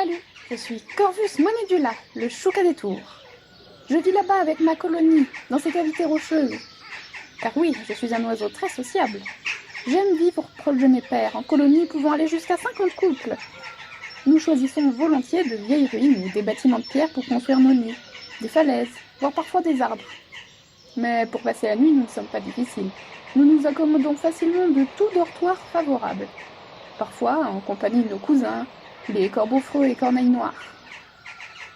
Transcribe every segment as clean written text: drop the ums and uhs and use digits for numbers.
Salut, je suis Corvus monedula, le chouca des tours. Je vis là-bas avec ma colonie, dans ces cavités rocheuses. Car oui, je suis un oiseau très sociable. J'aime vivre proche de mes pairs, en colonie pouvant aller jusqu'à 50 couples. Nous choisissons volontiers de vieilles ruines ou des bâtiments de pierre pour construire nos nids, des falaises, voire parfois des arbres. Mais pour passer la nuit, nous ne sommes pas difficiles. Nous nous accommodons facilement de tout dortoir favorable. Parfois en compagnie de nos cousins, les corbeaux-freux et corneilles noires.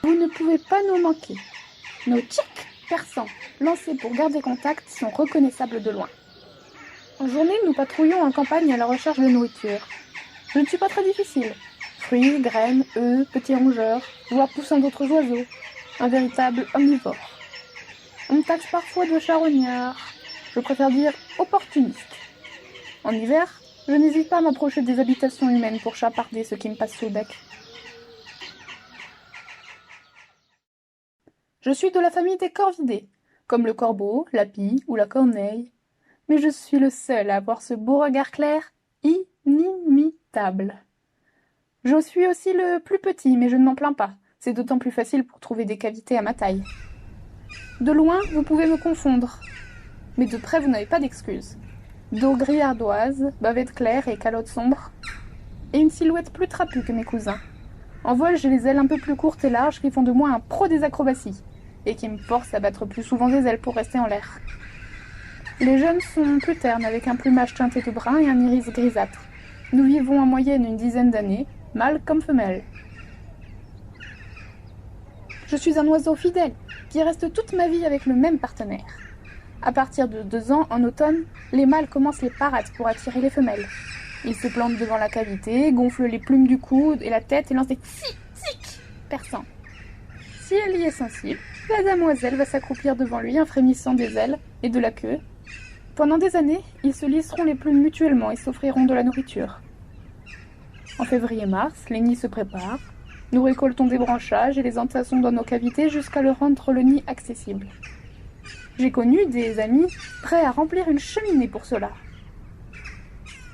Vous ne pouvez pas nous manquer. Nos tchics persans, lancés pour garder contact, sont reconnaissables de loin. En journée, nous patrouillons en campagne à la recherche de nourriture. Je ne suis pas très difficile. Fruits, graines, œufs, petits rongeurs, voire poussins d'autres oiseaux. Un véritable omnivore. On me taxe parfois de charognard. Je préfère dire opportuniste. En hiver, je n'hésite pas à m'approcher des habitations humaines pour chaparder ce qui me passe sous le bec. Je suis de la famille des corvidés, comme le corbeau, la pie ou la corneille. Mais je suis le seul à avoir ce beau regard clair, inimitable. Je suis aussi le plus petit, mais je ne m'en plains pas. C'est d'autant plus facile pour trouver des cavités à ma taille. De loin, vous pouvez me confondre. Mais de près, vous n'avez pas d'excuses. Dos gris ardoise, bavette claire et calotte sombre. Et une silhouette plus trapue que mes cousins. En vol, j'ai les ailes un peu plus courtes et larges qui font de moi un pro des acrobaties. Et qui me forcent à battre plus souvent des ailes pour rester en l'air. Les jeunes sont plus ternes, avec un plumage teinté de brun et un iris grisâtre. Nous vivons en moyenne une dizaine d'années, mâles comme femelles. Je suis un oiseau fidèle, qui reste toute ma vie avec le même partenaire. À partir de 2 ans, en automne, les mâles commencent les parades pour attirer les femelles. Ils se plantent devant la cavité, gonflent les plumes du cou et la tête et lancent des tic-tic perçants. Si elle y est sensible, la demoiselle va s'accroupir devant lui en frémissant des ailes et de la queue. Pendant des années, ils se lisseront les plumes mutuellement et s'offriront de la nourriture. En février-mars, les nids se préparent. Nous récoltons des branchages et les entassons dans nos cavités jusqu'à leur rendre le nid accessible. J'ai connu des amis prêts à remplir une cheminée pour cela.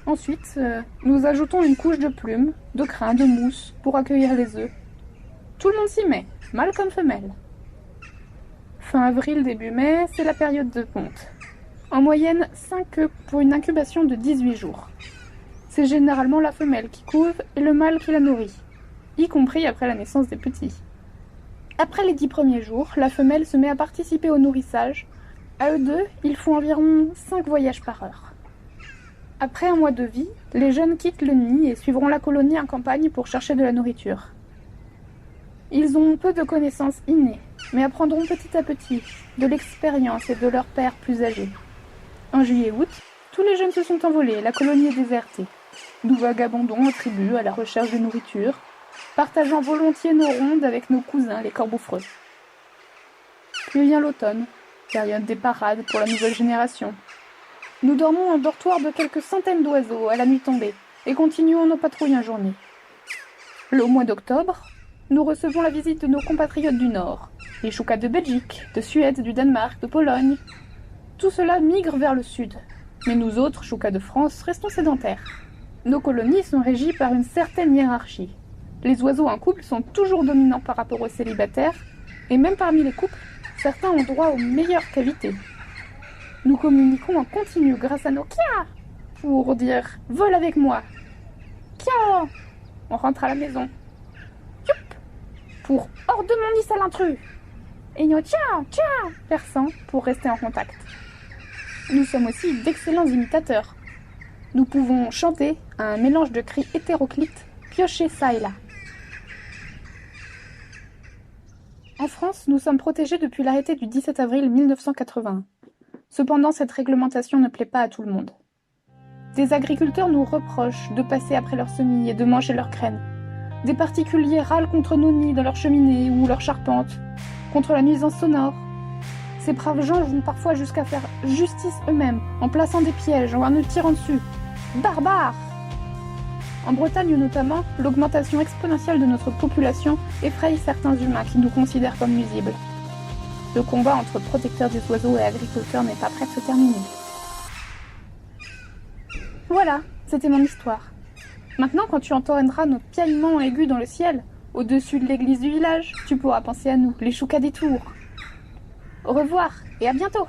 Ensuite, nous ajoutons une couche de plumes, de crin, de mousse pour accueillir les œufs. Tout le monde s'y met, mâle comme femelle. Fin avril, début mai, c'est la période de ponte. En moyenne, 5 œufs pour une incubation de 18 jours. C'est généralement la femelle qui couve et le mâle qui la nourrit, y compris après la naissance des petits. Après les 10 premiers jours, la femelle se met à participer au nourrissage. À eux deux, ils font environ 5 voyages par heure. Après un mois de vie, les jeunes quittent le nid et suivront la colonie en campagne pour chercher de la nourriture. Ils ont peu de connaissances innées, mais apprendront petit à petit de l'expérience et de leurs pères plus âgés. En juillet-août, tous les jeunes se sont envolés et la colonie est désertée. Nous vagabondons en tribu à la recherche de nourriture, partageant volontiers nos rondes avec nos cousins, les corbeaux-freux. Puis vient l'automne, période des parades pour la nouvelle génération. Nous dormons en dortoir de quelques centaines d'oiseaux à la nuit tombée et continuons nos patrouilles en journée. Au mois d'octobre, nous recevons la visite de nos compatriotes du Nord, les choucas de Belgique, de Suède, du Danemark, de Pologne. Tout cela migre vers le sud, mais nous autres, choucas de France, restons sédentaires. Nos colonies sont régies par une certaine hiérarchie. Les oiseaux en couple sont toujours dominants par rapport aux célibataires, et même parmi les couples, certains ont droit aux meilleures cavités. Nous communiquons en continu grâce à nos kia pour dire « vole avec moi ». Kia, on rentre à la maison. Youp, pour « hors de mon nid sale intrus ». Et nos tcha, tcha, persans pour rester en contact. Nous sommes aussi d'excellents imitateurs. Nous pouvons chanter un mélange de cris hétéroclites piochés çà et là. En France, nous sommes protégés depuis l'arrêté du 17 avril 1981. Cependant, cette réglementation ne plaît pas à tout le monde. Des agriculteurs nous reprochent de passer après leurs semis et de manger leurs graines. Des particuliers râlent contre nos nids dans leurs cheminées ou leurs charpentes, contre la nuisance sonore. Ces braves gens vont parfois jusqu'à faire justice eux-mêmes, en plaçant des pièges ou en nous tirant dessus. Barbares! En Bretagne notamment, l'augmentation exponentielle de notre population effraie certains humains qui nous considèrent comme nuisibles. Le combat entre protecteurs des oiseaux et agriculteurs n'est pas prêt de se terminer. Voilà, c'était mon histoire. Maintenant, quand tu entendras nos piaillements aigus dans le ciel, Au-dessus de l'église du village, tu pourras penser à nous, les choucas des tours. Au revoir et à bientôt!